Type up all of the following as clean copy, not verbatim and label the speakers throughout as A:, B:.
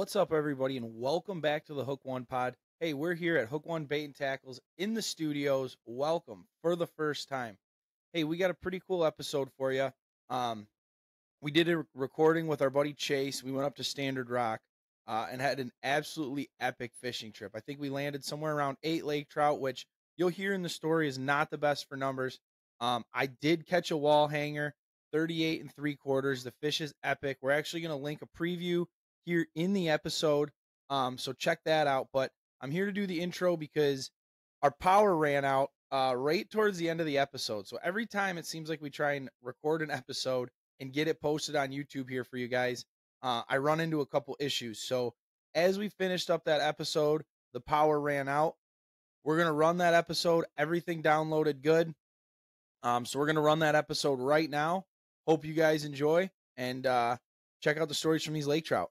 A: What's up, everybody, and welcome back to the Hook One Pod. Hey, we're here at Hook One Bait and Tackles in the studios. Welcome for the first time. Hey, we got a pretty cool episode for you. We did a recording with our buddy Chase. We went up to Stannard Rock and had an absolutely epic fishing trip. I think we landed somewhere around 8 lake trout, which you'll hear in the story is not the best for numbers. I did catch a wall hanger, 38 3/4. The fish is epic. We're actually going to link a preview here in the episode, so check that out. But I'm here to do the intro because our power ran out right towards the end of the episode. So every time it seems like we try and record an episode and get it posted on YouTube here for you guys, I run into a couple issues. So as we finished up that episode, the power ran out. We're going to run that episode. Everything downloaded good. So we're going to run that episode right now. Hope you guys enjoy and check out the stories from these lake trout.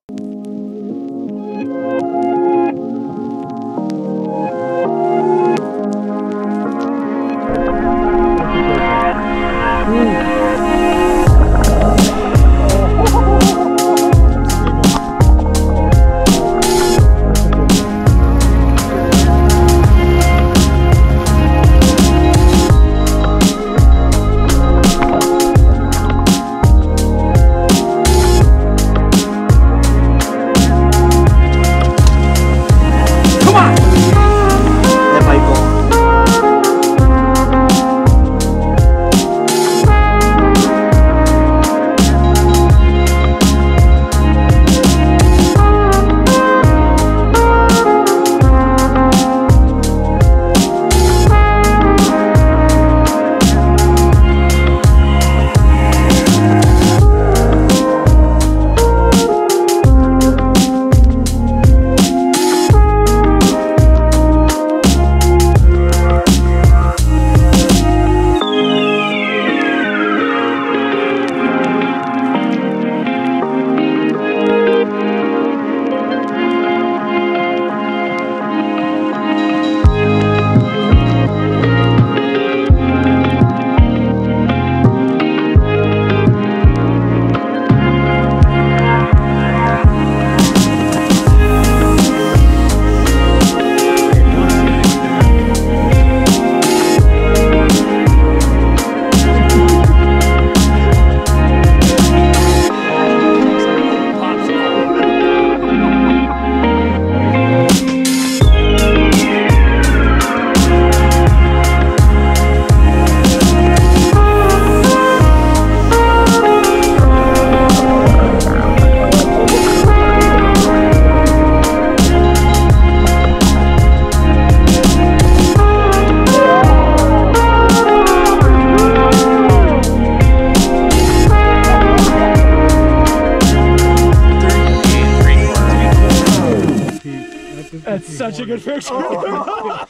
B: That's such a good picture.
C: Oh.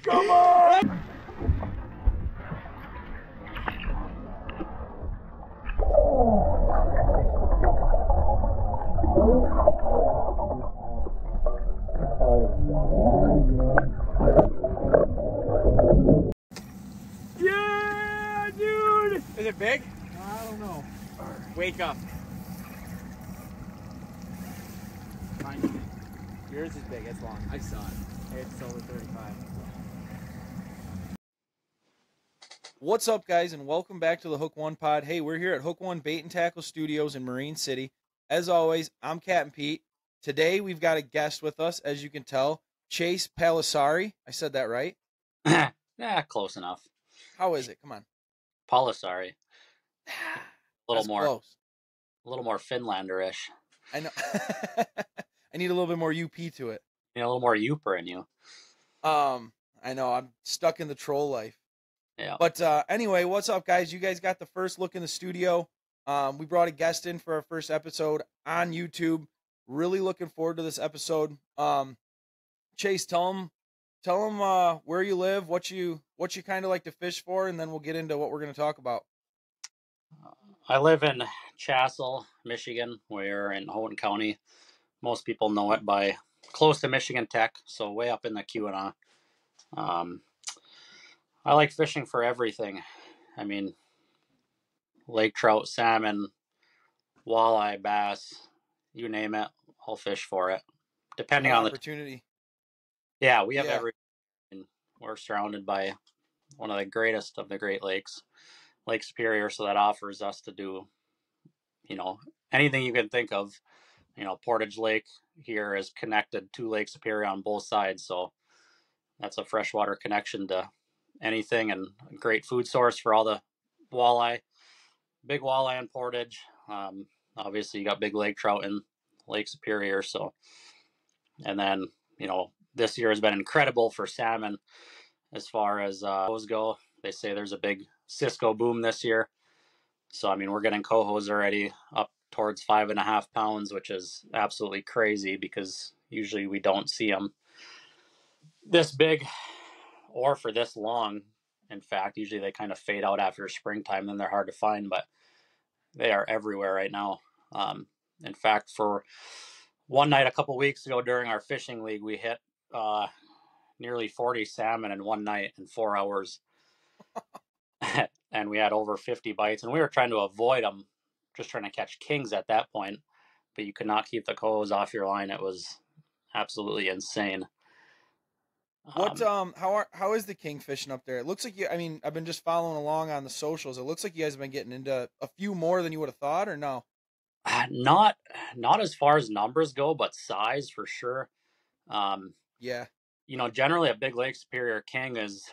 C: Come on!
B: Yeah, dude!
D: Is it big?
B: I don't know.
D: Wake up. Mine. Yours is big, it's long.
B: I saw it.
D: It's over 35.
A: What's up, guys, and welcome back to the Hook One Pod. Hey, we're here at Hook One Bait and Tackle Studios in Marine City. As always, I'm Captain Pete. Today, we've got a guest with us, as you can tell, Chase Palosaari. I said that right?
E: Yeah, close enough.
A: How is it? Come on.
E: Palosaari. A little
A: That's
E: more,
A: close.
E: a little more Finlander-ish.
A: I know. I need a little bit more UP to it.
E: You know, a little more Youper in you.
A: I know. I'm stuck in the troll life.
E: Yeah.
A: But anyway, what's up, guys? You guys got the first look in the studio. We brought a guest in for our first episode on YouTube. Really looking forward to this episode. Chase, tell them where you live, what you kind of like to fish for, and then we'll get into what we're going to talk about.
E: I live in Chassell, Michigan. We're in Houghton County. Most people know it by close to Michigan Tech, so way up in the Keweenaw. I like fishing for everything. I mean, lake trout, salmon, walleye, bass, you name it. I'll fish for it, depending
A: An
E: on the.
A: opportunity.
E: Yeah, we have
A: Yeah.
E: we're surrounded by one of the greatest of the Great Lakes, Lake Superior, so that offers us to do, anything you can think of. Portage Lake here is connected to Lake Superior on both sides, so that's a freshwater connection to anything, and a great food source for all the walleye, big walleye in Portage. Obviously, you got big lake trout in Lake Superior, so, and then, this year has been incredible for salmon as far as those go. They say there's a big Cisco boom this year. So, I mean, we're getting cohos already up towards 5.5 pounds, which is absolutely crazy because usually we don't see them this big or for this long. In fact, usually they kind of fade out after springtime, then they're hard to find, but they are everywhere right now. In fact, for one night a couple weeks ago during our fishing league, we hit nearly 40 salmon in one night in 4 hours. And we had over 50 bites, and we were trying to avoid them, just trying to catch kings at that point, but you could not keep the cohos off your line. It was absolutely insane.
A: What how is the king fishing up there? It looks like I've been just following along on the socials. It looks like you guys have been getting into a few more than you would have thought, or no?
E: Not as far as numbers go, but size for sure.
A: Yeah.
E: Generally a big Lake Superior king is,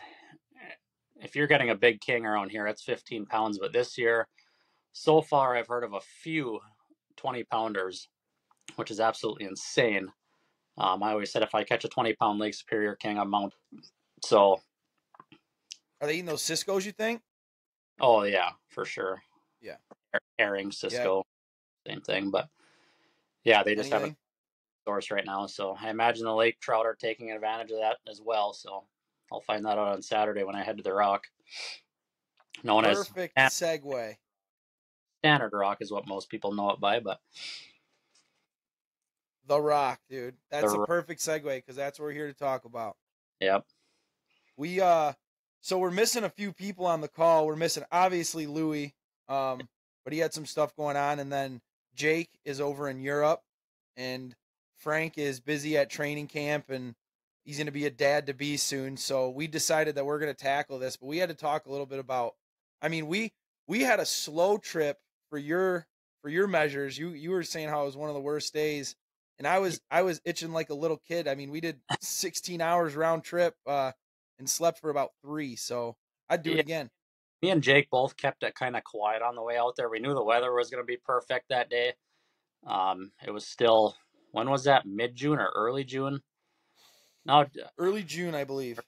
E: if you're getting a big king around here, it's 15 pounds. But this year, so far, I've heard of a few 20-pounders, which is absolutely insane. I always said if I catch a 20-pound Lake Superior king, I'm out. So.
A: Are they eating those Cisco's, you think?
E: Oh, yeah, for sure.
A: Yeah.
E: Herring, Cisco, same thing. But, yeah, they just have a source right now. So I imagine the lake trout are taking advantage of that as well. So I'll find that out on Saturday when I head to the rock.
A: Perfect segue.
E: Stannard Rock is what most people know it by, but
A: the Rock, dude. That's a perfect segue because that's what we're here to talk about.
E: Yep.
A: We so we're missing a few people on the call. We're missing obviously Louie, but he had some stuff going on, and then Jake is over in Europe, and Frank is busy at training camp, and he's going to be a dad to be soon. So we decided that we're going to tackle this, but we had to talk a little bit about. I mean, we had a slow trip for your measures. You were saying how it was one of the worst days, and I was itching like a little kid. I mean, we did 16 hours round trip and slept for about 3, so I'd do it again.
E: Me and Jake both kept it kind of quiet on the way out there. We knew the weather was going to be perfect that day. It was still, when was that? Mid-June or early June? No,
A: early June, I believe.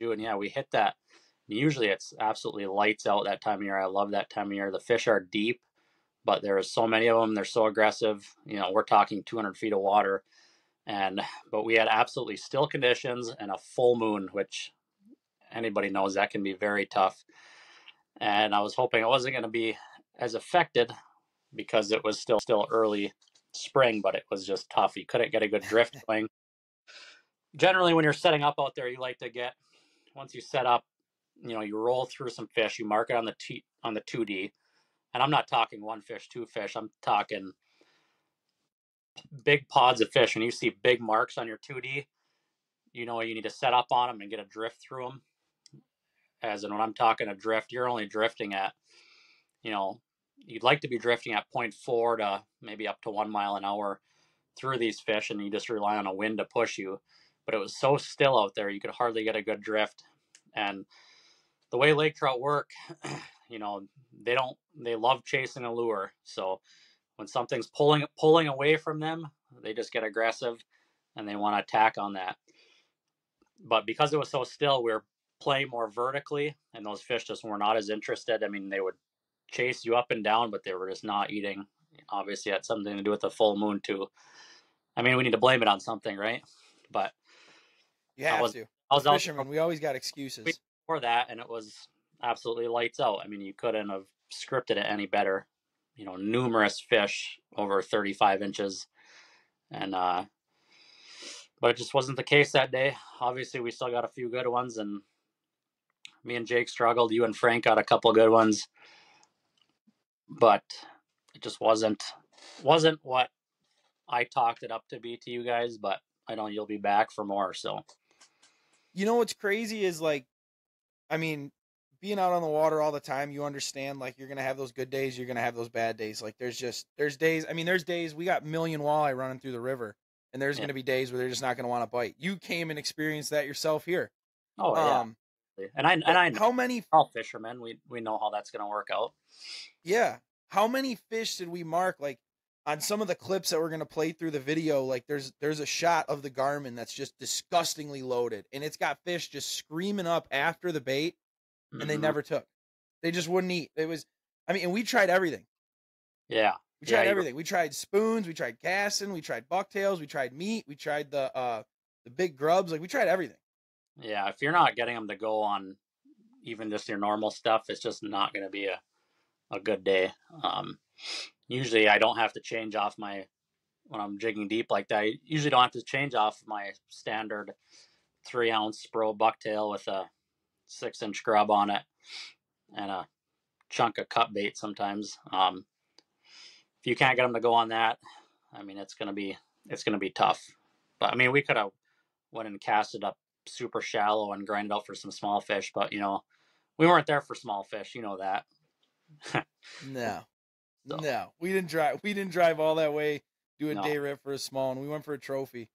E: June, yeah, we hit that. Usually it's absolutely lights out that time of year. I love that time of year. The fish are deep, but there are so many of them. They're so aggressive. We're talking 200 feet of water. But we had absolutely still conditions and a full moon, which anybody knows that can be very tough. And I was hoping it wasn't going to be as affected because it was still early spring, but it was just tough. You couldn't get a good drift going. Generally, when you're setting up out there, you like to get, once you set up, you roll through some fish, you mark it on the 2D. And I'm not talking one fish, two fish. I'm talking big pods of fish. And you see big marks on your 2D, you need to set up on them and get a drift through them. As in, when I'm talking a drift, you're only drifting at, you'd like to be drifting at 0.4 to maybe up to 1 mile an hour through these fish, and you just rely on a wind to push you. But it was so still out there, you could hardly get a good drift. And the way lake trout work, they love chasing a lure. So when something's pulling away from them, they just get aggressive and they want to attack on that. But because it was so still, we were playing more vertically, and those fish just were not as interested. I mean, they would chase you up and down, but they were just not eating. Obviously, it had something to do with the full moon too. I mean, we need to blame it on something, right? But
A: you have to. I was fishermen. We always got excuses
E: for that, and it was absolutely lights out. I mean, you couldn't have scripted it any better. Numerous fish over 35 inches, and but it just wasn't the case that day. Obviously, we still got a few good ones, and me and Jake struggled. You and Frank got a couple good ones, but it just wasn't what I talked it up to be to you guys, but I know you'll be back for more. So,
A: You know what's crazy is like, I mean, being out on the water all the time, you understand like you're gonna have those good days, you're gonna have those bad days. Like there's days. I mean, there's days we got million walleye running through the river, and there's
E: yeah.
A: gonna be days where they're just not gonna want to bite. You came and experienced that yourself here.
E: Oh yeah. And I know
A: how many
E: all fishermen, we know how that's gonna work out.
A: Yeah. How many fish did we mark? Like on some of the clips that we're gonna play through the video, like there's a shot of the Garmin that's just disgustingly loaded, and it's got fish just screaming up after the bait, and they never took. They just wouldn't eat. It was, I mean, and we tried everything.
E: Yeah.
A: We tried everything. We tried spoons, we tried casting, we tried bucktails, we tried meat, we tried the big grubs. Like we tried everything.
E: Yeah, if you're not getting them to go on even just your normal stuff, it's just not going to be a good day. Usually I don't have to change off when I'm jigging deep like that, I usually don't have to change off my standard 3-ounce Spro bucktail with a 6-inch grub on it and a chunk of cut bait sometimes. If you can't get them to go on that, I mean, it's going to be tough. But I mean, we could have went and casted up super shallow and grinded out for some small fish, but we weren't there for small fish, that.
A: No.
E: So,
A: no. We didn't drive all that way, do a
E: no.
A: day rip for a small one. We went for a trophy.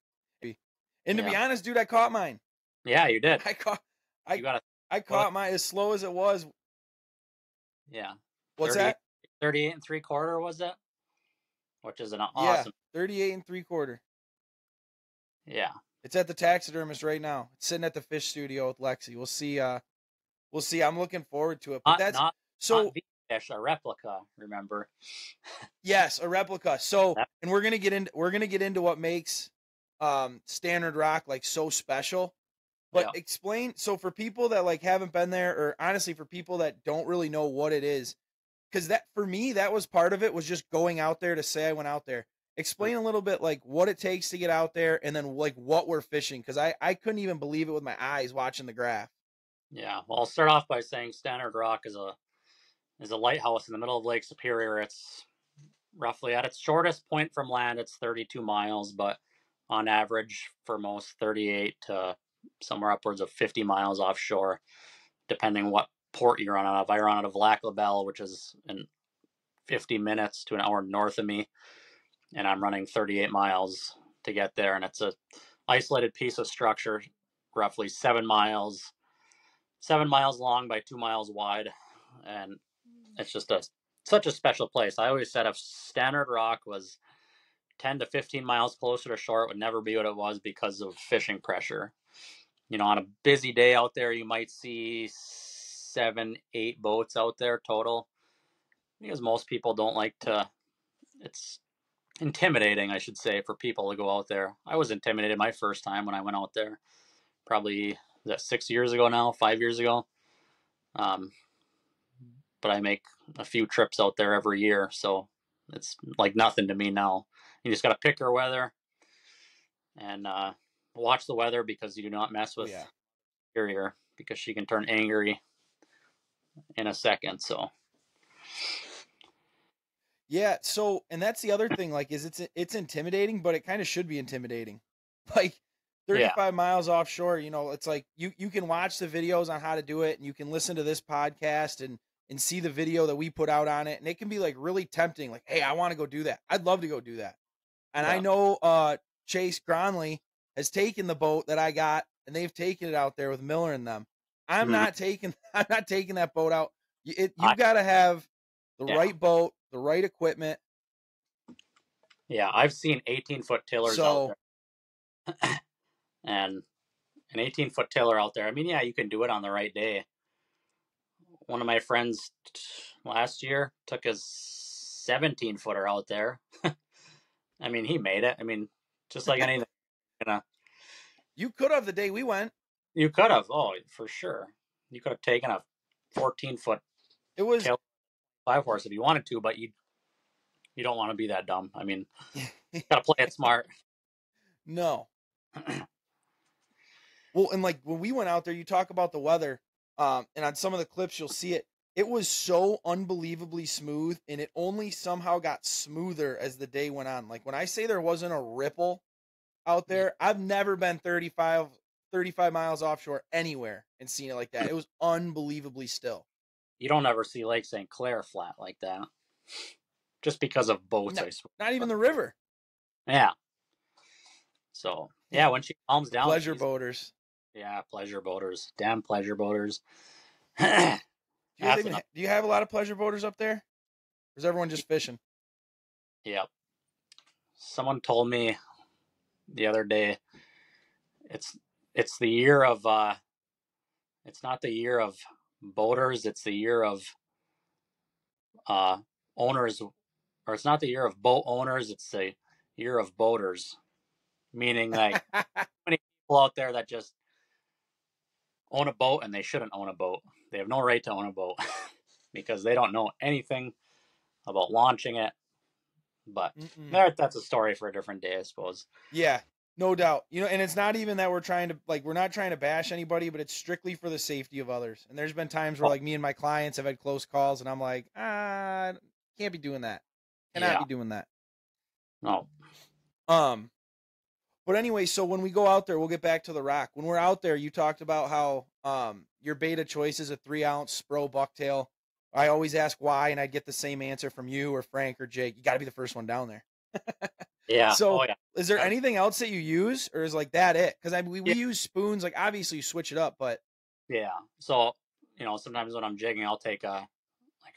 A: And to be honest, dude, I caught mine.
E: Yeah, you did.
A: I caught mine as slow as it was.
E: Yeah.
A: What's that?
E: 38 3/4 was it? Which is an awesome.
A: 38 3/4.
E: Yeah.
A: It's at the taxidermist right now. It's sitting at the fish studio with Lexi. We'll see. I'm looking forward to it. But
E: not fish, a replica, remember?
A: Yes, a replica. So, and we're gonna get into what makes Stannard Rock like so special. But explain, so for people that like haven't been there, or honestly for people that don't really know what it is, because that for me that was part of it, was just going out there to say I went out there. Explain a little bit like what it takes to get out there, and then like what we're fishing, because I couldn't even believe it with my eyes watching the graph.
E: Yeah, well, I'll start off by saying Stannard Rock is a lighthouse in the middle of Lake Superior. It's roughly at its shortest point from land, it's 32 miles, but on average for most 38 to somewhere upwards of 50 miles offshore, depending what port you run out of. I run out of Lac La Belle, which is in 50 minutes to an hour north of me, and I'm running 38 miles to get there. And it's a isolated piece of structure, roughly 7 miles long by 2 miles wide. And it's just such a special place. I always said if Stannard Rock was 10 to 15 miles closer to shore, it would never be what it was because of fishing pressure. On a busy day out there, you might see 7, 8 boats out there total, because most people don't like to. It's intimidating, I should say, for people to go out there. I was intimidated my first time when I went out there, probably, is that 6 years ago now, 5 years ago? But I make a few trips out there every year, so it's like nothing to me now. You just got to pick your weather and watch the weather, because you do not mess with Superior, because she can turn angry in a second. So
A: yeah, so and that's the other thing, like, is it's intimidating, but it kind of should be intimidating. Like 35 miles offshore, it's like you can watch the videos on how to do it, and you can listen to this podcast and see the video that we put out on it, and it can be like really tempting, like, hey, I want to go do that. I'd love to go do that. And I know Chase Gronley has taken the boat that I got, and they've taken it out there with Miller and them. I'm not taking that boat out. You got to have the right boat, the right equipment.
E: Yeah, I've seen 18-foot tillers out there. And an 18-foot tiller out there, I mean, yeah, you can do it on the right day. One of my friends last year took his 17-footer out there. I mean, he made it. I mean, just like anything.
A: You could have the day we went.
E: You could have. Oh, for sure. You could have taken a 14-foot.
A: It was
E: 5-horse if you wanted to, but you don't want to be that dumb. I mean, you got to play it smart.
A: No. Well, and like when we went out there, you talk about the weather, and on some of the clips you'll see it. it was so unbelievably smooth, and it only somehow got smoother as the day went on. Like when I say there wasn't a ripple out there, I've never been 35 miles offshore anywhere and seen it like that. It was unbelievably still.
E: You don't ever see Lake St. Clair flat like that. Just because of boats, I swear.
A: Not even the river.
E: Yeah. So, yeah, when she calms down.
A: Pleasure boaters.
E: Yeah, pleasure boaters. Damn pleasure boaters.
A: Do you have a lot of pleasure boaters up there? Or is everyone just fishing?
E: Yep. Someone told me the other day it's the year of it's not the year of boaters, it's the year of owners, or it's not the year of boat owners, it's the year of boaters. Meaning like many people out there that just own a boat and they shouldn't own a boat. They have no right to own a boat because they don't know anything about launching it. But that's a story for a different day, I suppose.
A: Yeah, no doubt. You know, and it's not even that we're not trying to bash anybody, but it's strictly for the safety of others. And there's been times where like me and my clients have had close calls and I'm like, can't be doing that. Cannot be doing that.
E: No.
A: But anyway, so when we go out there, we'll get back to the rock. When we're out there, you talked about how your bait of choice is a 3-ounce Spro bucktail. I always ask why, and I'd get the same answer from you or Frank or Jake. You got to be the first one down there.
E: Yeah.
A: So is there anything else that you use, or is like that it? Because we use spoons. Like obviously you switch it up, but
E: yeah. So sometimes when I'm jigging, I'll take a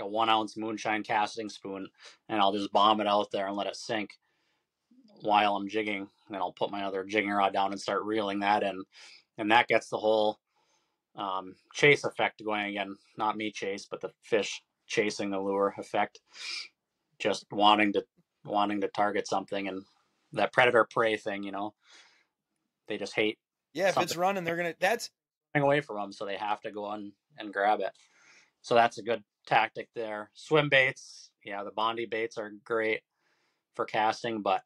E: 1-ounce moonshine casting spoon and I'll just bomb it out there and let it sink while I'm jigging. Then I'll put my other jigging rod down and start reeling that in, and that gets the whole chase effect going again. Not me chase, but the fish chasing the lure effect. Just wanting to target something, and that predator prey thing. They just hate.
A: Yeah, if it's running, that's
E: away from them, so they have to go on and grab it. So that's a good tactic there. Swim baits, yeah, the Bondi baits are great for casting, but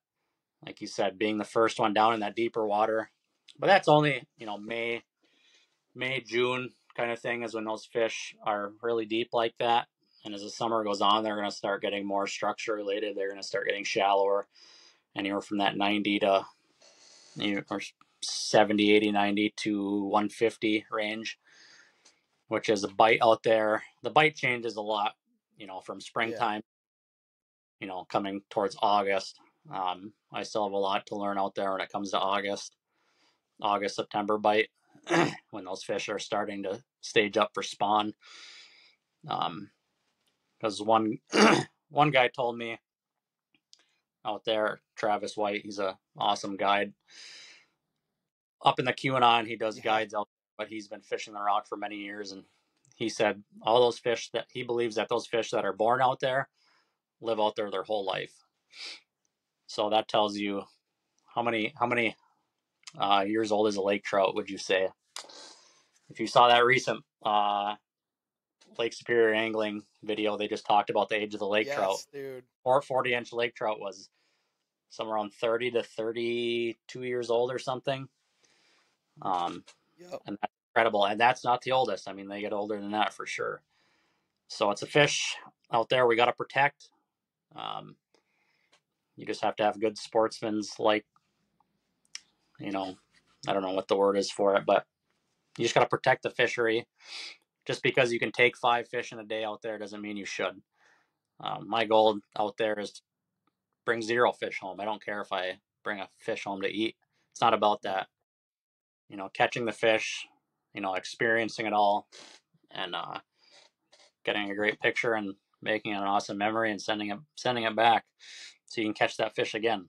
E: like you said, being the first one down in that deeper water. But that's only, May, June kind of thing is when those fish are really deep like that. And as the summer goes on, they're going to start getting more structure related. They're going to start getting shallower, anywhere from that 90 to or 70, 80, 90 to 150 range, which is a bite out there. The bite changes a lot, from springtime, coming towards August. I still have a lot to learn out there when it comes to August, September bite, when those fish are starting to stage up for spawn. Because one guy told me out there, Travis White, he's an awesome guide. Up in the QAnon, he does guides out there, but he's been fishing the rock for many years, and he said all those fish that he believes that those fish that are born out there live out there their whole life. So that tells you how many years old is a lake trout, would you say? If you saw that recent Lake Superior angling video, they just talked about the age of the lake trout.
A: Dude.
E: Or 40-inch lake trout was somewhere around 30 to 32 years old or something. And that's incredible. And that's not the oldest. I mean, they get older than that for sure. So it's a fish out there we got to protect. You just have to have good sportsmen's, like, I don't know what the word is for it, but you just got to protect the fishery. Just because you can take 5 fish in a day out there doesn't mean you should. My goal out there is to bring 0 fish home. I don't care if I bring a fish home to eat. It's not about that. Catching the fish, experiencing it all, and getting a great picture and making an awesome memory and sending it back so you can catch that fish again.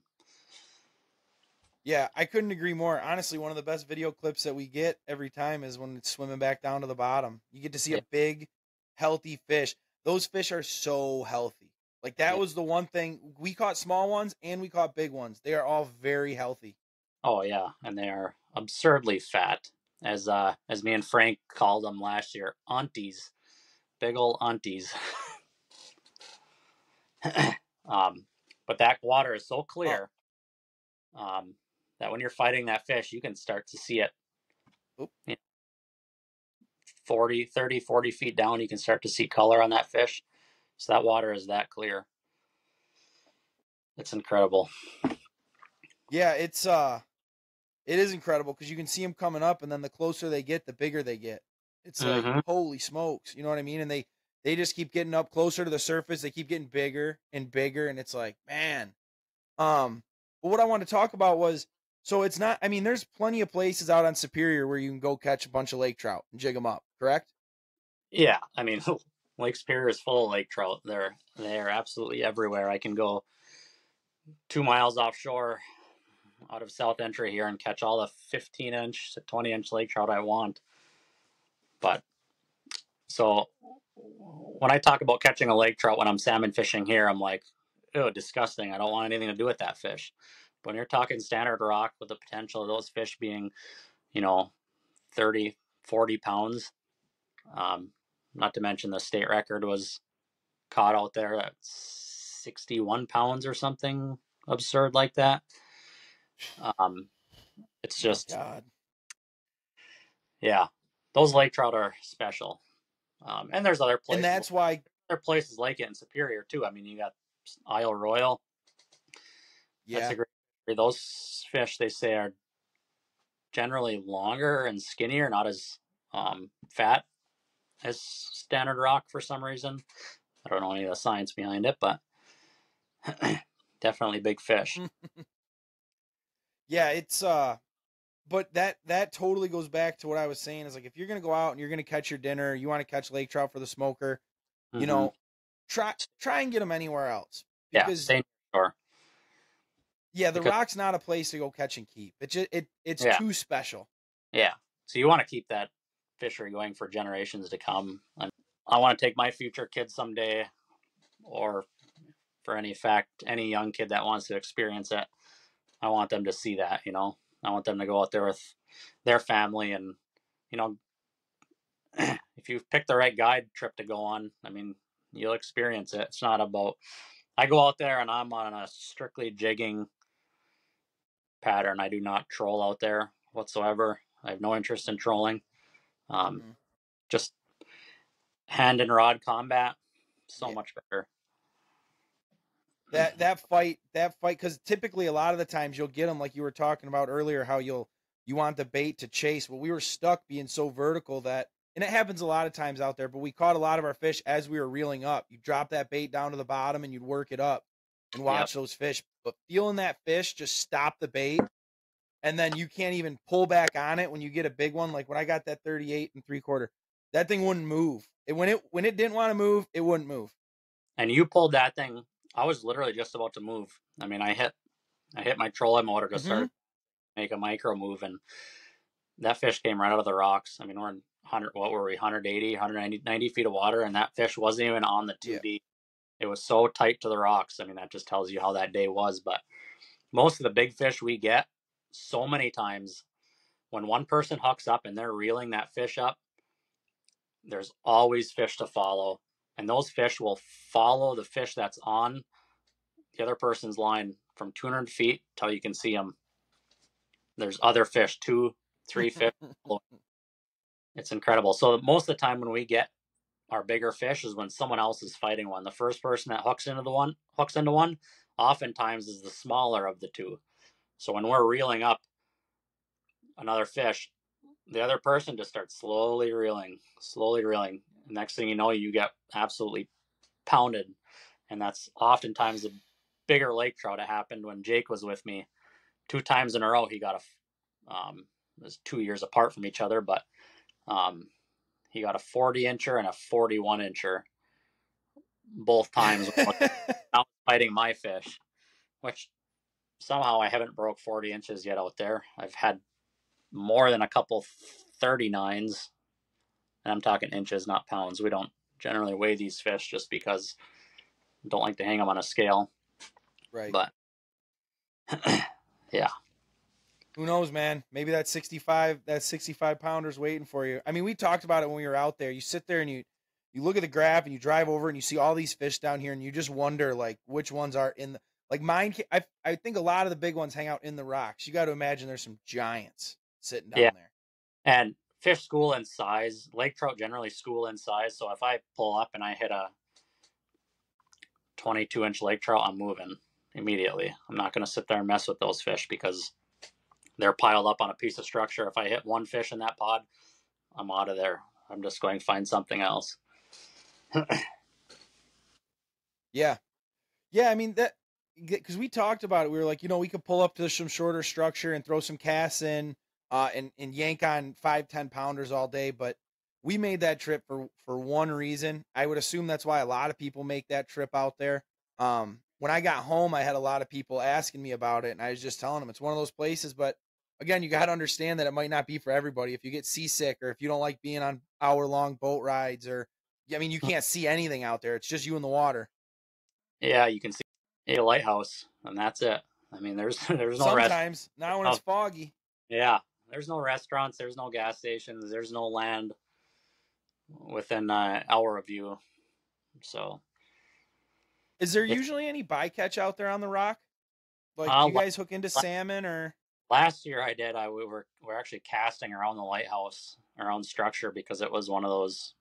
A: Yeah, I couldn't agree more. Honestly, one of the best video clips that we get every time is when it's swimming back down to the bottom. You get to see a big, healthy fish. Those fish are so healthy. Like that was the one thing. We caught small ones and we caught big ones. They are all very healthy.
E: Oh yeah, and they are absurdly fat, as me and Frank called them last year, aunties, big old aunties. But that water is so clear that when you're fighting that fish, you can start to see it 30, 40 feet down, you can start to see color on that fish. So that water is that clear. It's incredible.
A: Yeah, it is incredible because you can see them coming up, and then the closer they get, the bigger they get. It's like, holy smokes, you know what I mean? And they just keep getting up closer to the surface. They keep getting bigger and bigger, and it's like, man. But what I wanted to talk about was, so it's not. I mean, there's plenty of places out on Superior where you can go catch a bunch of lake trout and jig them up. Correct?
E: Yeah, I mean, Lake Superior is full of lake trout. They're absolutely everywhere. I can go 2 miles offshore out of South Entry here and catch all the 15-inch to 20-inch lake trout I want. But so when I talk about catching a lake trout when I'm salmon fishing here, I'm like, ew, disgusting. I don't want anything to do with that fish. But when you're talking standard rock with the potential of those fish being, 30, 40 pounds, not to mention the state record was caught out there at 61 pounds or something absurd like that. It's just,
A: God.
E: yeah, those lake trout are special. And there's other places.
A: And that's why
E: there are places like it in Superior too. I mean, you got Isle Royal.
A: Yeah.
E: That's a great. Those fish, they say, are generally longer and skinnier, not as fat as standard rock for some reason. I don't know any of the science behind it, but definitely big fish.
A: Yeah, it's but that totally goes back to what I was saying is like if you're gonna go out and you're gonna catch your dinner, you want to catch lake trout for the smoker, you know, try and get them anywhere else. Because
E: yeah, sure.
A: Yeah, the rock's not a place to go catch and keep. It's too special.
E: Yeah. So you want to keep that fishery going for generations to come. And I want to take my future kids someday, or for any young kid that wants to experience it, I want them to see that, I want them to go out there with their family and, if you pick the right guide trip to go on, I mean, you'll experience it. It's not about, I go out there and I'm on a strictly jigging pattern. I do not troll out there whatsoever. I have no interest in trolling. Just hand and rod combat, much better.
A: That fight, because typically a lot of the times you'll get them like you were talking about earlier, how you want the bait to chase. Well, we were stuck being so vertical that, and it happens a lot of times out there, but we caught a lot of our fish as we were reeling up. You drop that bait down to the bottom and you'd work it up and watch those fish. But feeling that fish just stop the bait, and then you can't even pull back on it when you get a big one. Like when I got that 38 3/4, that thing wouldn't move. When it didn't want to move, it wouldn't move.
E: And you pulled that thing. I was literally just about to move. I mean, I hit my trolling motor to start make a micro move, and that fish came right out of the rocks. I mean, we're in 180, 190 feet of water, and that fish wasn't even on the 2D. It was so tight to the rocks. I mean, that just tells you how that day was. But most of the big fish we get, so many times, when one person hooks up and they're reeling that fish up, there's always fish to follow. And those fish will follow the fish that's on the other person's line from 200 feet till you can see them. There's other fish, 2, 3 fish. It's incredible. So most of the time when we get our bigger fish is when someone else is fighting one. The first person that hooks into one, oftentimes is the smaller of the two. So when we're reeling up another fish, the other person just starts slowly reeling. Next thing you know, you get absolutely pounded. And that's oftentimes the bigger lake trout. It happened when Jake was with me 2 times in a row. He got it was 2 years apart from each other, but he got a 40-incher and a 41-incher both times. I was fighting my fish, which somehow I haven't broke 40 inches yet out there. I've had more than a couple 39s, and I'm talking inches, not pounds. We don't generally weigh these fish just because I don't like to hang them on a scale.
A: Right.
E: But yeah.
A: Who knows, man? Maybe that 65 pounder's waiting for you. I mean, we talked about it when we were out there. You sit there and you look at the graph and you drive over and you see all these fish down here and you just wonder like which ones are in the, like mine. I think a lot of the big ones hang out in the rocks. You got to imagine there's some giants sitting down there.
E: And fish school in size. Lake trout generally school in size. So if I pull up and I hit a 22-inch lake trout, I'm moving immediately. I'm not going to sit there and mess with those fish because they're piled up on a piece of structure. If I hit one fish in that pod, I'm out of there. I'm just going to find something else.
A: Yeah. Yeah, I mean, that, because we talked about it. We were like, we could pull up to some shorter structure and throw some casts in, and yank on 5-10 pounders all day. But we made that trip for one reason. I would assume that's why a lot of people make that trip out there. When I got home, I had a lot of people asking me about it, and I was just telling them it's one of those places. But again, you got to understand that it might not be for everybody. If you get seasick, or if you don't like being on hour-long boat rides, or you can't see anything out there. It's just you in the water.
E: Yeah, you can see a lighthouse, and that's it. I mean, there's no
A: sometimes not when it's foggy.
E: Yeah, there's no restaurants, there's no gas stations, there's no land within an hour of you. So,
A: is there usually any bycatch out there on the rock? Like, do you guys hook into salmon or?
E: Last year I did. We're actually casting around the lighthouse, around structure, because it was one of those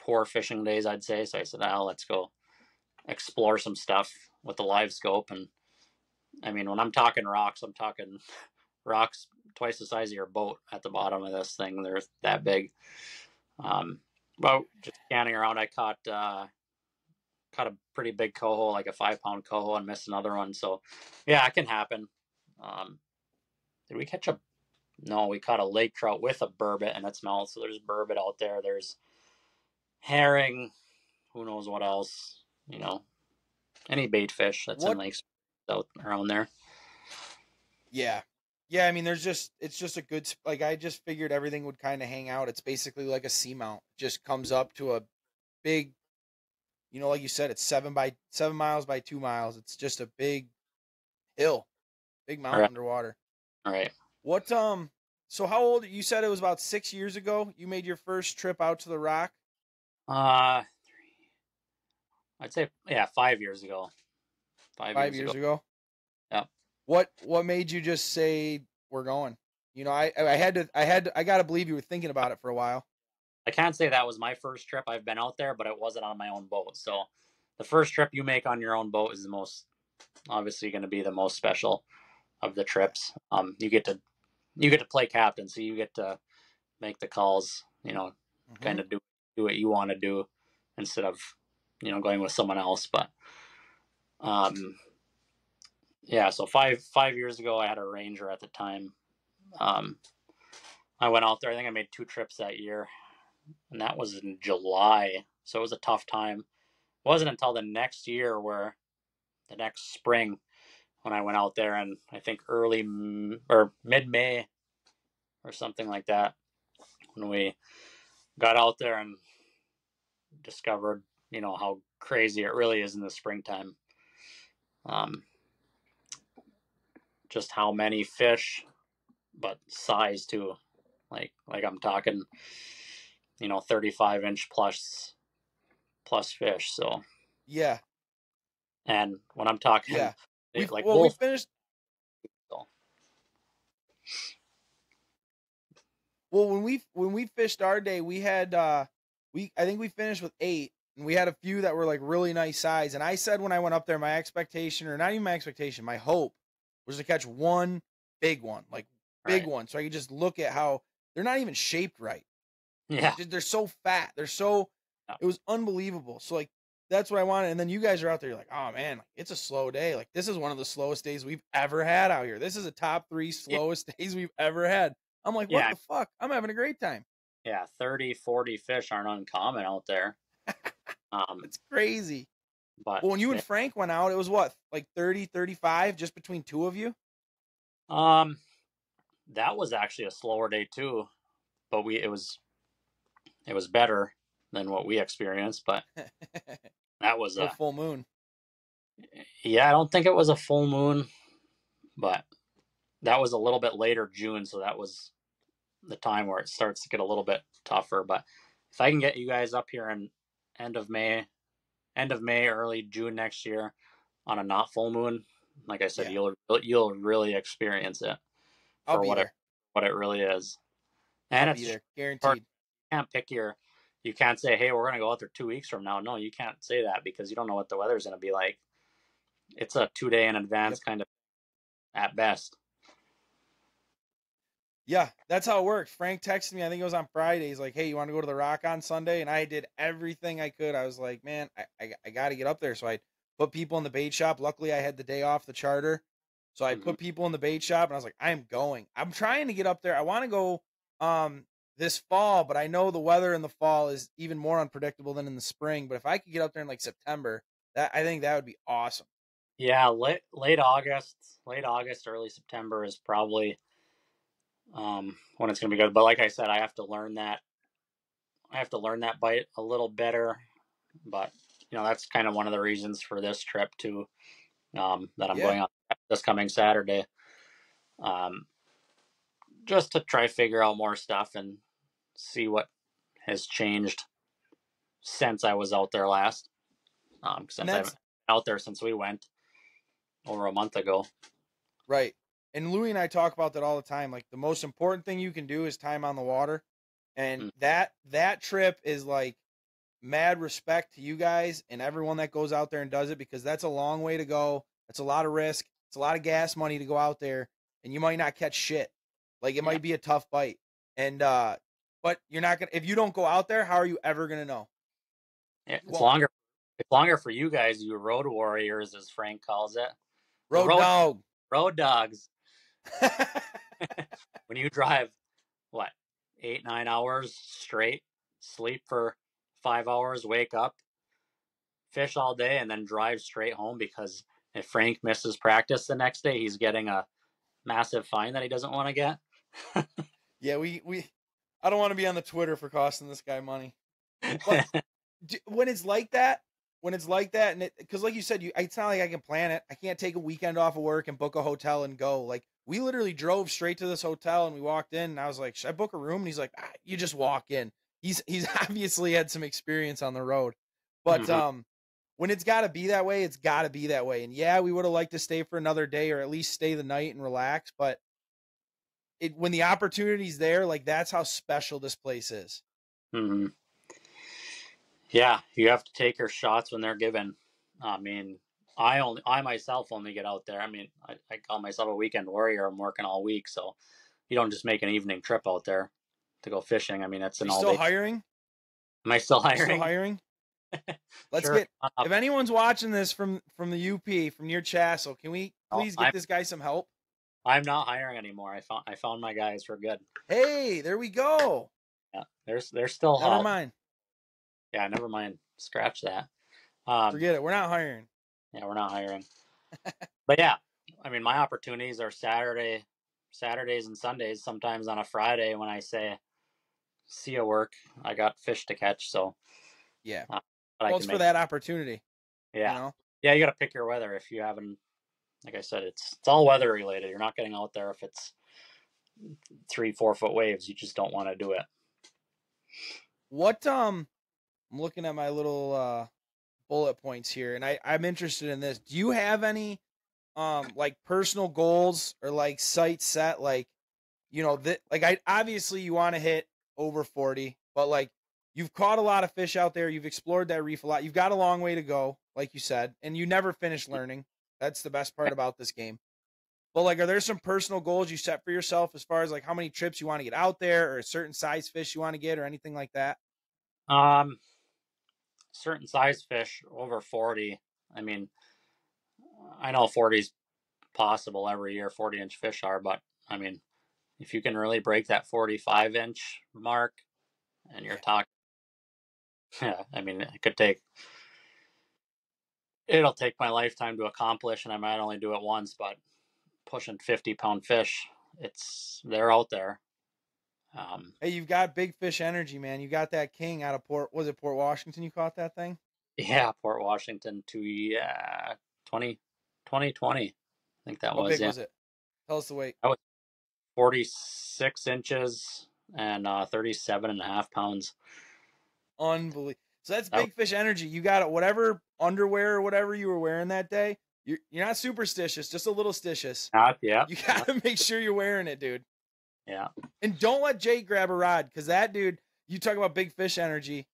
E: poor fishing days, I'd say. So I said, let's go explore some stuff with the live scope. And I mean, when I'm talking rocks, I'm talking rocks twice the size of your boat at the bottom of this thing. They're that big. Well, just scanning around, I caught a pretty big coho, like a 5-pound coho, and missed another one. So yeah, it can happen. Did we catch no, we caught a lake trout with a burbot in its mouth. So there's burbot out there. There's herring, who knows what else, any bait fish that's in lakes out around there.
A: Yeah. Yeah, I mean, it's just a good, like, I just figured everything would kind of hang out. It's basically like a seamount. Just comes up to a big, like you said, it's 7 miles by 2 miles. It's just a big hill, big mountain underwater.
E: All right.
A: What, so how old, you said it was about 6 years ago you made your first trip out to the rock?
E: I'd say, 5 years ago.
A: 5 years ago?
E: Yeah.
A: What made you just say we're going? I gotta believe you were thinking about it for a while.
E: I can't say that was my first trip. I've been out there, but it wasn't on my own boat. So the first trip you make on your own boat is obviously going to be the most special of the trips. You get to play captain, so you get to make the calls, kind of do what you want to do instead of, going with someone else. But, so 5 years ago, I had a Ranger at the time. I went out there. I think I made 2 trips that year, and that was in July. So it was a tough time. It wasn't until the next spring, when I went out there, and I think early or mid-May or something like that, when we got out there and discovered, how crazy it really is in the springtime. Just how many fish, but size too. Like I'm talking, 35-inch plus fish. So
A: yeah.
E: And when I'm talking,
A: we finished.
E: So.
A: Well, when we fished our day, we had I think we finished with 8, and we had a few that were like really nice size. And I said when I went up there, my expectation, or not even my expectation, my hope was to catch one big one, like big one, so I could just look at how they're not even shaped right.
E: Yeah,
A: they're so fat. It was unbelievable. So like that's what I wanted. And then you guys are out there, you're like, oh man, like, it's a slow day. Like this is one of the slowest days we've ever had out here. This is a top 3 slowest days we've ever had. I'm like, what the fuck? I'm having a great time.
E: Yeah, 30, 40 fish aren't uncommon out there.
A: It's crazy.
E: But
A: when you and Frank went out, it was what, like 30, 35, just between 2 of you?
E: That was actually a slower day too, but it was better than what we experienced. But that was
A: a full moon.
E: Yeah, I don't think it was a full moon, but that was a little bit later June, so that was the time where it starts to get a little bit tougher. But if I can get you guys up here in end of May, early June next year on a not full moon, like I said, you'll really experience it for what it really is. And
A: I'll
E: it's
A: be
E: just
A: there, guaranteed.
E: you can't say, hey, we're going to go out there 2 weeks from now. No, you can't say that because you don't know what the weather's going to be like. It's a 2 day in advance kind of at best.
A: Yeah, that's how it worked. Frank texted me, I think it was on Friday. He's like, hey, you want to go to the Rock on Sunday? And I did everything I could. I was like, man, I got to get up there. So I put people in the bait shop. Luckily, I had the day off the charter. So I put people in the bait shop, and I was like, I'm going. I'm trying to get up there. I want to go this fall, but I know the weather in the fall is even more unpredictable than in the spring. But if I could get up there in like September, I think that would be awesome.
E: Yeah, late August, early September is probably when it's going to be good. But like I said, I have to learn that bite a little better. But that's kind of one of the reasons for this trip too, that I'm going on this coming Saturday, just to try figure out more stuff and see what has changed since I was out there last. Since I've been out there since we went over a month ago.
A: Right. And Louie and I talk about that all the time. Like, the most important thing you can do is time on the water. And that trip is like mad respect to you guys and everyone that goes out there and does it, because that's a long way to go. That's a lot of risk. It's a lot of gas money to go out there, and you might not catch shit. Like, it might be a tough bite. And but you're not gonna, if you don't go out there, how are you ever gonna know?
E: Yeah, it's longer for you guys, you road warriors, as Frank calls it. Road dogs. When you drive, 8-9 hours straight, sleep for 5 hours, wake up, fish all day, and then drive straight home, because if Frank misses practice the next day, he's getting a massive fine that he doesn't want to get.
A: Yeah, I don't want to be on the Twitter for costing this guy money. But when it's like that, and because like you said, it's not like I can plan it. I can't take a weekend off of work and book a hotel and go. Like, we literally drove straight to this hotel, and we walked in, and I was like, should I book a room? And he's like, you just walk in. He's obviously had some experience on the road. But when it's got to be that way, it's got to be that way. And yeah, we would have liked to stay for another day, or at least stay the night and relax. But when the opportunity's there, like, that's how special this place is.
E: Mm-hmm. Yeah, you have to take your shots when they're given. I mean, I myself only get out there. I mean, I call myself a weekend warrior. I'm working all week, so you don't just make an evening trip out there to go fishing. I mean, it's an all day.
A: Hiring?
E: Am I still hiring?
A: Still hiring? Let's
E: sure.
A: If anyone's watching this from the UP, from near Chassel, can we please get this guy some help?
E: I'm not hiring anymore. I found my guys for good.
A: Hey, there we go.
E: Yeah, they're still hot.
A: Never mind.
E: Yeah, never mind. Scratch that.
A: Forget it. We're not hiring.
E: Yeah, we're not hiring. But yeah, I mean, my opportunities are Saturdays and Sundays. Sometimes on a Friday when I say, see you work, I got fish to catch. So
A: yeah, it's for that opportunity.
E: Yeah, yeah, you got to pick your weather. If you haven't, like I said, it's all weather related. You're not getting out there if it's 3-4 foot waves. You just don't want to do it.
A: What I'm looking at my little bullet points here, and I'm interested in this. Do you have any like personal goals or like sight set? Like, obviously you want to hit over 40, but like, you've caught a lot of fish out there. You've explored that reef a lot. You've got a long way to go, like you said, and you never finish learning. That's the best part about this game. But like, are there some personal goals you set for yourself as far as like how many trips you want to get out there, or a certain size fish you want to get, or anything like that?
E: Certain size fish over 40. I mean, I know 40 is possible every year. 40-inch fish are, but I mean, if you can really break that 45-inch mark, and you're talking, yeah, I mean, it'll take my lifetime to accomplish, and I might only do it once, but pushing 50-pound fish, they're out there.
A: Hey, you've got big fish energy, man. You got that king out of Port Washington? You caught that thing?
E: Yeah, Port Washington 2020. I think that was.
A: How big was it? Tell us the weight.
E: That was 46 inches and 37.5 pounds.
A: Unbelievable. So that's big fish energy. You got whatever underwear or whatever you were wearing that day. You're not superstitious, just a little stitious.
E: Yeah.
A: You got to make sure you're wearing it, dude.
E: Yeah.
A: And don't let Jake grab a rod, because that dude, you talk about big fish energy.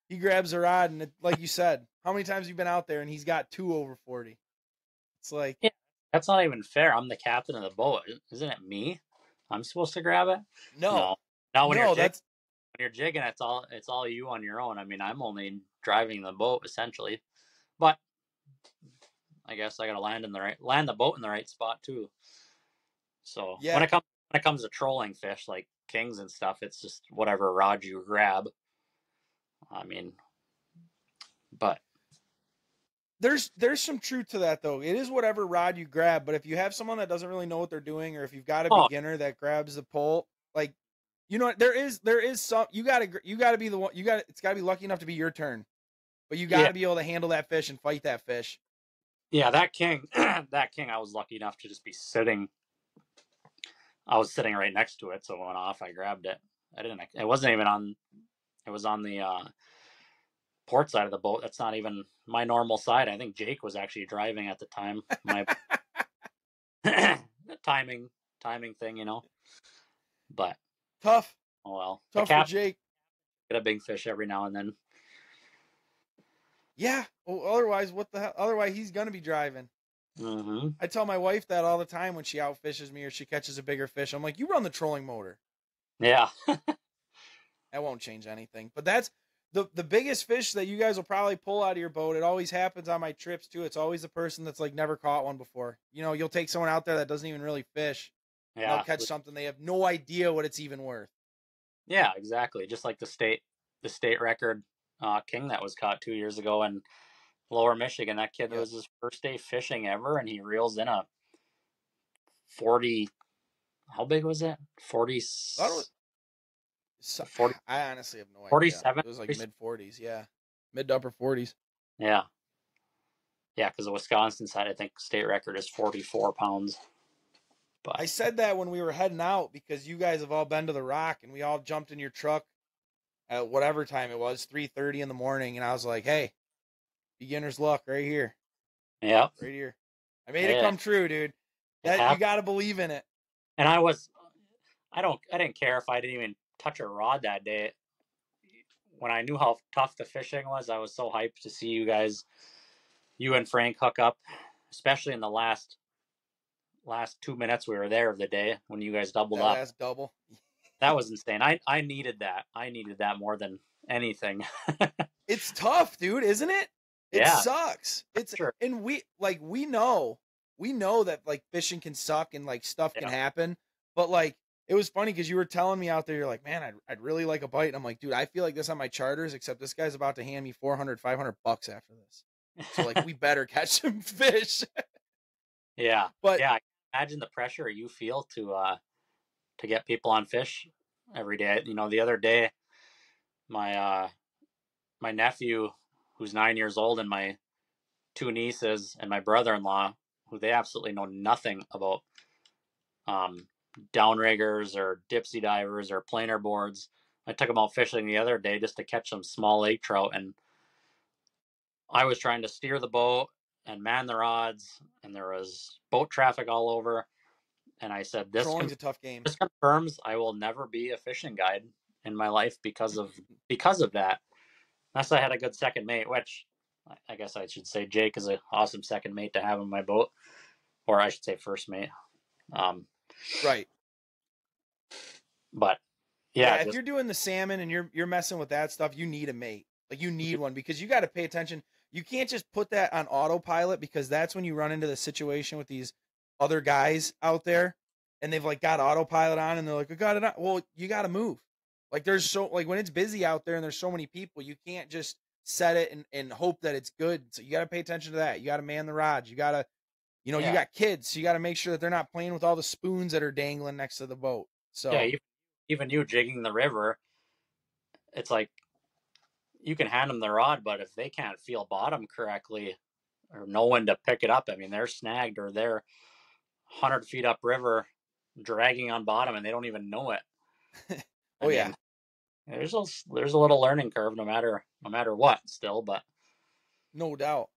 A: He grabs a rod, and like you said, how many times have you been out there and he's got 2 over 40? It's like,
E: Yeah, that's not even fair. I'm the captain of the boat. Isn't it me? I'm supposed to grab it?
A: no,
E: No, when
A: no, that's
E: you're jigging, it's all you on your own. I mean, I'm only driving the boat essentially, but I guess I gotta land the boat in the right spot too. So
A: yeah.
E: when it comes to trolling fish like kings and stuff, it's just whatever rod you grab. I mean, but
A: There's some truth to that though. It is whatever rod you grab, but if you have someone that doesn't really know what they're doing, or if you've got a beginner that grabs the pole, like, you know, there is some, you gotta be the one, it's gotta be lucky enough to be your turn, but you gotta be able to handle that fish and fight that fish.
E: Yeah, that king, I was lucky enough to just be sitting. I was sitting right next to it, so it went off. I grabbed it. It wasn't even on. It was on the port side of the boat. That's not even my normal side. I think Jake was actually driving at the time. My timing thing, you know. But
A: Tough.
E: oh well.
A: Tough for Jake.
E: Get a big fish every now and then.
A: Yeah. Well, otherwise, what the hell? Otherwise, he's gonna be driving.
E: Mm-hmm.
A: I tell my wife that all the time when she outfishes me or she catches a bigger fish. I'm like, you run the trolling motor.
E: Yeah.
A: That won't change anything. But that's the biggest fish that you guys will probably pull out of your boat. It always happens on my trips too. It's always the person that's like never caught one before. You know, you'll take someone out there that doesn't even really fish.
E: Yeah.
A: They'll catch something they have no idea what it's even worth.
E: Yeah, exactly. Just like the state record king that was caught 2 years ago in Lower Michigan. That kid, was his first day fishing ever, and he reels in a 40. How big was it? 40.
A: 40. I honestly have no idea.
E: 47.
A: It was like mid 40s. Yeah, mid to upper 40s.
E: Yeah. Yeah, because the Wisconsin side, I think state record is 44 pounds. But
A: I said that when we were heading out because you guys have all been to the Rock and we all jumped in your truck at whatever time it was, 3:30 in the morning, and I was like, "Hey, beginner's luck right here."
E: Yeah.
A: Right here. I made it come true, dude. That you got to believe in it.
E: And I didn't care if I didn't even touch a rod that day. When I knew how tough the fishing was, I was so hyped to see you and Frank hook up, especially in the last 2 minutes we were there of the day when you guys doubled up.
A: Last double.
E: That was insane. I needed that. I needed that more than anything.
A: It's tough, dude, isn't it? It sucks. It's sure. And we know that like fishing can suck and like stuff can happen, but like it was funny because you were telling me out there, you're like, man, I'd really like a bite. And I'm like, dude, I feel like this on my charters, except this guy's about to hand me $400, $500 after this. So like, we better catch some fish.
E: Yeah. But yeah, imagine the pressure you feel to get people on fish every day. You know, the other day, my nephew, who's 9 years old, and my 2 nieces and my brother-in-law, who they absolutely know nothing about downriggers or dipsy divers or planer boards. I took them out fishing the other day just to catch some small lake trout, and I was trying to steer the boat and man the rods, and there was boat traffic all over. And I said,
A: "Trolling's a tough game."
E: This confirms I will never be a fishing guide in my life because of that. Unless I had a good second mate, which I guess I should say Jake is an awesome second mate to have in my boat, or I should say first mate.
A: Right.
E: But
A: yeah, if you're doing the salmon and you're messing with that stuff, you need a mate. Like, you need one because you got to pay attention. You can't just put that on autopilot, because that's when you run into the situation with these other guys out there and they've like got autopilot on and they're like, I got it on. Well, you got to move. Like, there's so, like, when it's busy out there and there's so many people, you can't just set it and hope that it's good. So you got to pay attention to that. You got to man the rods. You got to, you got kids. So you got to make sure that they're not playing with all the spoons that are dangling next to the boat. So
E: yeah, even you jigging the river, it's like you can hand them the rod, but if they can't feel bottom correctly or know when to pick it up, I mean, they're snagged or they're 100 feet upriver dragging on bottom and they don't even know it.
A: Oh, yeah.
E: There's a little learning curve no matter what still, but
A: no doubt.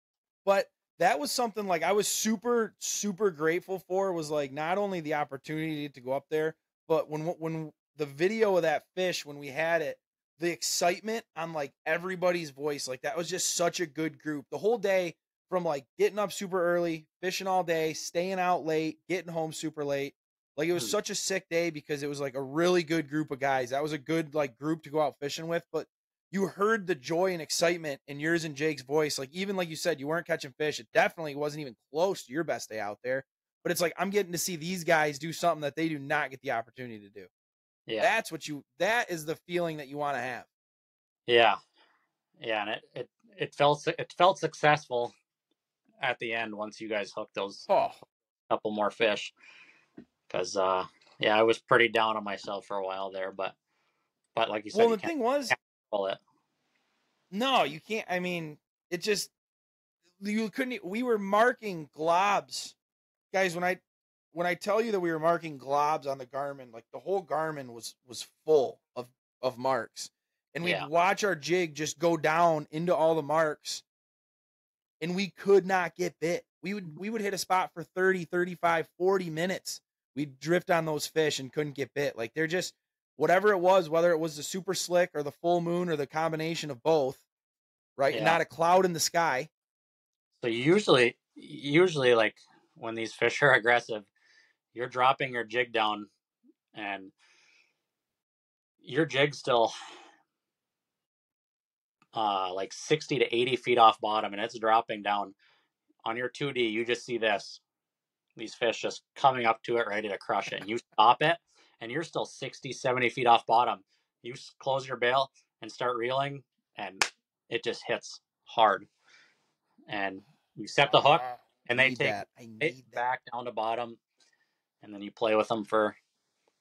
A: But that was something like I was super, super grateful for, was like not only the opportunity to go up there, But when the video of that fish, when we had it, the excitement on like everybody's voice, like that was just such a good group. The whole day, from like getting up super early, fishing all day, staying out late, getting home super late. Like it was such a sick day because it was like a really good group of guys. That was a good like group to go out fishing with, but you heard the joy and excitement in yours and Jake's voice. Like even like you said, you weren't catching fish. It definitely wasn't even close to your best day out there. But it's like I'm getting to see these guys do something that they do not get the opportunity to do.
E: Yeah.
A: That is the feeling that you want to have.
E: Yeah. Yeah, and it felt successful at the end once you guys hooked those couple more fish. Because yeah, I was pretty down on myself for a while there, but like you said,
A: well,
E: you
A: the thing was,
E: can't control it.
A: No, you can't. I mean, it just you couldn't. We were marking globs, guys. When I tell you that we were marking globs on the Garmin, like the whole Garmin was full of marks, and we'd watch our jig just go down into all the marks, and we could not get bit. We would hit a spot for 30, 35, 40 minutes. We'd drift on those fish and couldn't get bit. Like they're just whatever it was, whether it was the super slick or the full moon or the combination of both, right?
E: Yeah.
A: Not a cloud in the sky.
E: So usually like when these fish are aggressive, you're dropping your jig down and your jig's still like 60 to 80 feet off bottom and it's dropping down. On your 2D, you just see these fish just coming up to it ready to crush it. And you stop it and you're still 60, 70 feet off bottom. You close your bail and start reeling and it just hits hard. And you set the hook and they take it back down to bottom. And then you play with them for,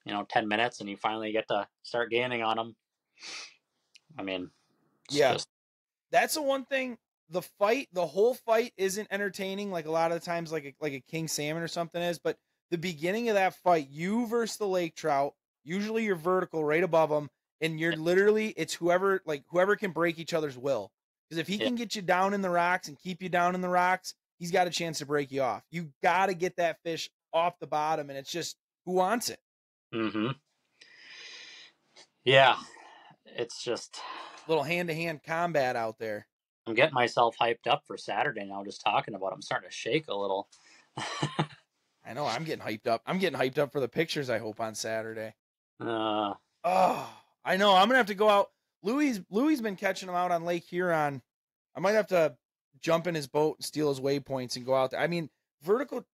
E: 10 minutes and you finally get to start gaining on them. I mean,
A: that's the one thing. The whole fight isn't entertaining like a lot of the times like a king salmon or something is, but the beginning of that fight, you versus the lake trout, usually you're vertical right above them, and you're literally, it's whoever can break each other's will. Because if he can get you down in the rocks and keep you down in the rocks, he's got a chance to break you off. You got to get that fish off the bottom, and it's just who wants it.
E: Mm-hmm. Yeah, it's just
A: little hand-to-hand combat out there.
E: I'm getting myself hyped up for Saturday now, just talking about it. I'm starting to shake a little.
A: I know, I'm getting hyped up. I'm getting hyped up for the pictures, I hope, on Saturday. I know. I'm going to have to go out. Louis been catching them out on Lake Huron. I might have to jump in his boat and steal his waypoints and go out there. I mean, vertical,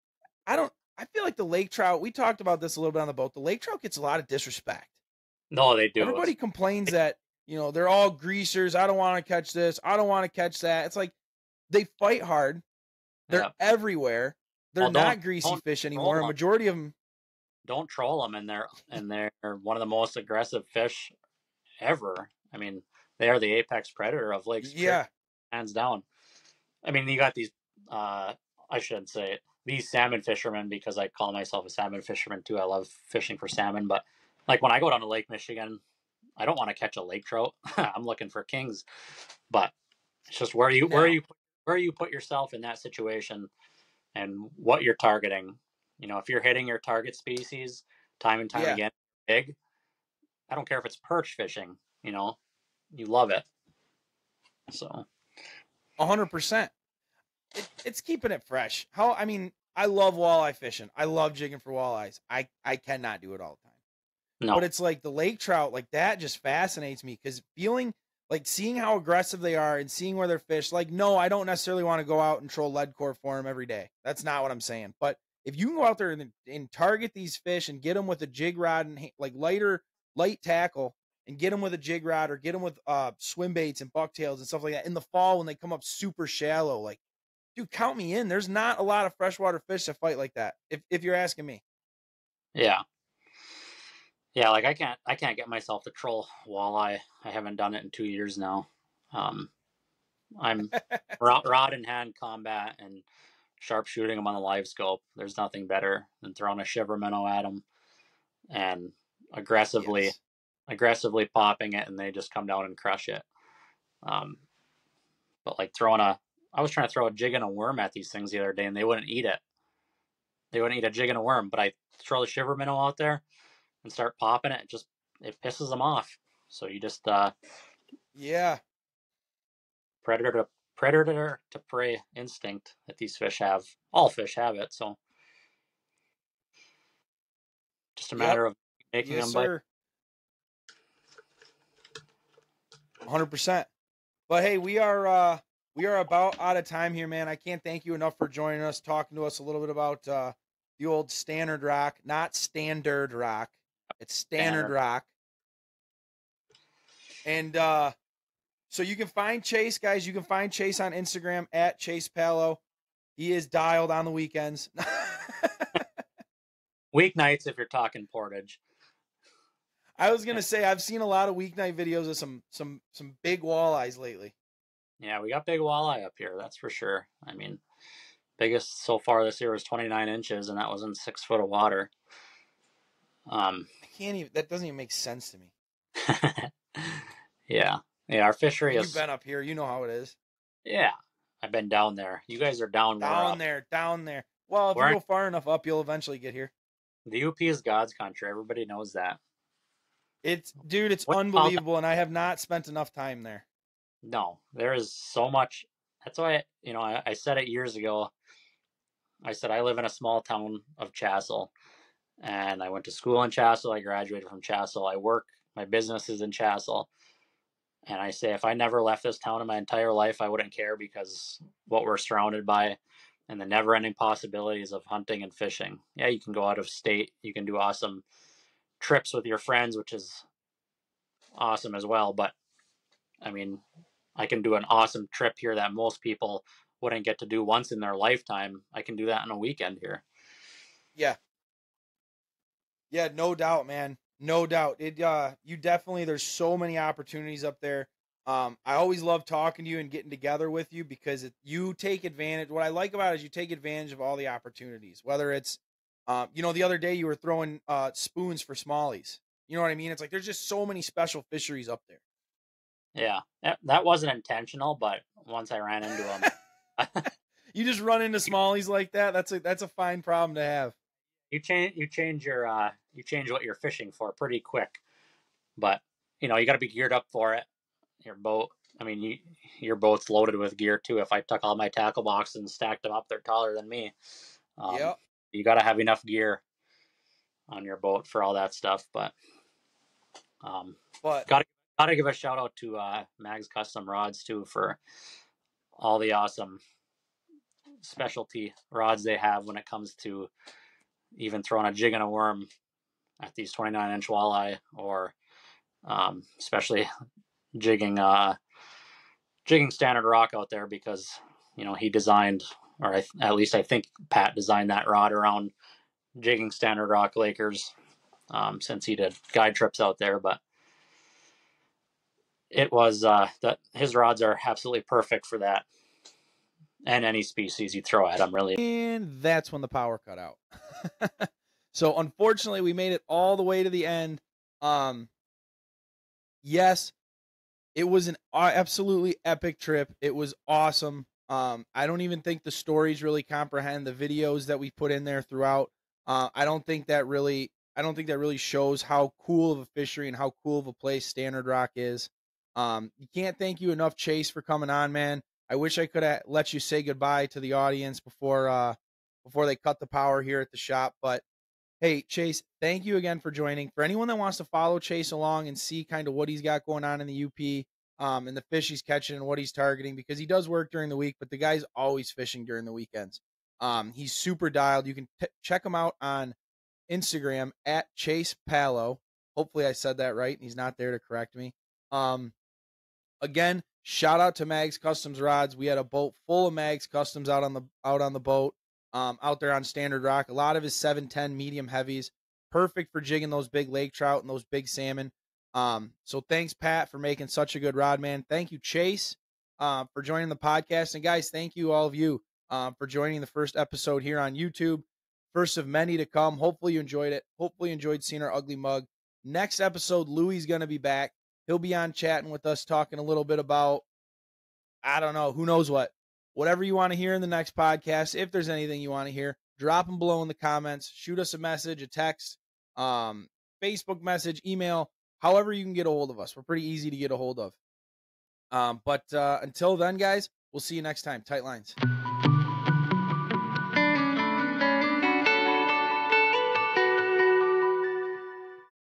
A: I feel like the lake trout, we talked about this a little bit on the boat. The lake trout gets a lot of disrespect.
E: No, they do.
A: Everybody complains that, they're all greasers. I don't want to catch this. I don't want to catch that. It's like they fight hard. They're everywhere. They're not greasy fish anymore. A majority of them.
E: Don't troll them, and they're one of the most aggressive fish ever. I mean, they are the apex predator of lakes.
A: Yeah,
E: hands down. I mean, you got these. I shouldn't say it. These salmon fishermen, because I call myself a salmon fisherman too. I love fishing for salmon, but like when I go down to Lake Michigan, I don't want to catch a lake trout. I'm looking for kings, but it's just where you put yourself in that situation and what you're targeting. If you're hitting your target species time and time again, big. I don't care if it's perch fishing. You love it. So,
A: 100%. It's keeping it fresh. I love walleye fishing. I love jigging for walleyes. I cannot do it all the time. No. But it's like the lake trout, like that just fascinates me because seeing how aggressive they are and seeing where they're fished. Like, no, I don't necessarily want to go out and troll lead core for them every day. That's not what I'm saying. But if you can go out there and target these fish and get them with a jig rod and like light tackle and get them with a jig rod or get them with swim baits and bucktails and stuff like that in the fall when they come up super shallow, like, dude, count me in. There's not a lot of freshwater fish that fight like that. If you're asking me.
E: Yeah. Yeah, like I can't get myself to troll walleye. I haven't done it in 2 years now. I'm rod in hand combat and sharp shooting them on the live scope. There's nothing better than throwing a shiver minnow at them and aggressively popping it, and they just come down and crush it. But like I was trying to throw a jig and a worm at these things the other day, and they wouldn't eat it. They wouldn't eat a jig and a worm, but I throw the shiver minnow out there. and start popping it, it pisses them off. So you just
A: Yeah.
E: predator to prey instinct that these fish have. All fish have it, so just a
A: Yep.
E: matter of making
A: Yes,
E: them bite.
A: sir. 100%. But hey, we are about out of time here, man. I can't thank you enough for joining us, talking to us a little bit about the old Stannard rock, not standard rock. It's Stannard rock. And so you can find Chase, guys. You can find Chase on Instagram at Chase Palo. He is dialed on the weekends.
E: Weeknights if you're talking portage.
A: I was gonna say I've seen a lot of weeknight videos of some big walleyes lately.
E: Yeah, we got big walleye up here, that's for sure. I mean, biggest so far this year was 29 inches, and that was in 6 foot of water.
A: I can't even. That doesn't even make sense to me.
E: Yeah, our fishery is.
A: You've been up here, you know how it is.
E: Yeah, I've been down there. You guys are down
A: there. Well, if you go far enough up, you'll eventually get here.
E: The UP is God's country. Everybody knows that.
A: It's unbelievable, and I have not spent enough time there.
E: No, there is so much. That's why, I said it years ago. I said I live in a small town of Chassell, and I went to school in Chassell. I graduated from Chassell. I work. My business is in Chassell. And I say if I never left this town in my entire life, I wouldn't care, because what we're surrounded by and the never-ending possibilities of hunting and fishing. Yeah, you can go out of state. You can do awesome trips with your friends, which is awesome as well. But, I mean, I can do an awesome trip here that most people wouldn't get to do once in their lifetime. I can do that on a weekend here.
A: Yeah. Yeah, no doubt, man. No doubt. You definitely, there's so many opportunities up there. I always love talking to you and getting together with you, because you take advantage. What I like about it is you take advantage of all the opportunities, whether it's, the other day you were throwing spoons for smallies. You know what I mean? It's like there's just so many special fisheries up there.
E: Yeah, that wasn't intentional, but once I ran into them.
A: You just run into smallies like that. That's a fine problem to have.
E: You change what you're fishing for pretty quick, but you got to be geared up for it. Your boat, your boat's loaded with gear too. If I took all my tackle boxes and stacked them up, they're taller than me.
A: Yep.
E: You got to have enough gear on your boat for all that stuff. But gotta give a shout out to Mag's Custom Rods too for all the awesome specialty rods they have when it comes to even throwing a jig and a worm at these 29-inch walleye, or especially jigging Stannard rock out there, because he designed, or at least I think Pat designed that rod around jigging Stannard rock Lakers, since he did guide trips out there. But it was that his rods are absolutely perfect for that, and any species you throw at them, really.
A: And that's when the power cut out. So unfortunately, we made it all the way to the end. Yes, it was an absolutely epic trip. It was awesome. I don't even think the stories really comprehend the videos that we put in there throughout. I don't think that really shows how cool of a fishery and how cool of a place Stannard Rock is. You can't thank you enough, Chase, for coming on, man. I wish I could have let you say goodbye to the audience before they cut the power here at the shop. But hey, Chase, thank you again for joining. For anyone that wants to follow Chase along and see kind of what he's got going on in the UP, and the fish he's catching and what he's targeting, because he does work during the week, but the guy's always fishing during the weekends. He's super dialed. You can check him out on Instagram at Chase Palo. Hopefully I said that right, and he's not there to correct me. Again, shout out to Mag's Customs Rods. We had a boat full of Mag's Customs out on the boat, out there on Stannard Rock. A lot of his 710 medium heavies, perfect for jigging those big lake trout and those big salmon. So thanks, Pat, for making such a good rod, man. Thank you, Chase, for joining the podcast. And guys, thank you, all of you, for joining the first episode here on YouTube. First of many to come. Hopefully you enjoyed it. Hopefully you enjoyed seeing our ugly mug. Next episode, Louis is going to be back. He'll be on chatting with us, talking a little bit about, I don't know, who knows what. Whatever you want to hear in the next podcast, if there's anything you want to hear, drop them below in the comments. Shoot us a message, a text. Facebook message, email, however you can get a hold of us. We're pretty easy to get a hold of. But until then, guys, we'll see you next time. Tight lines.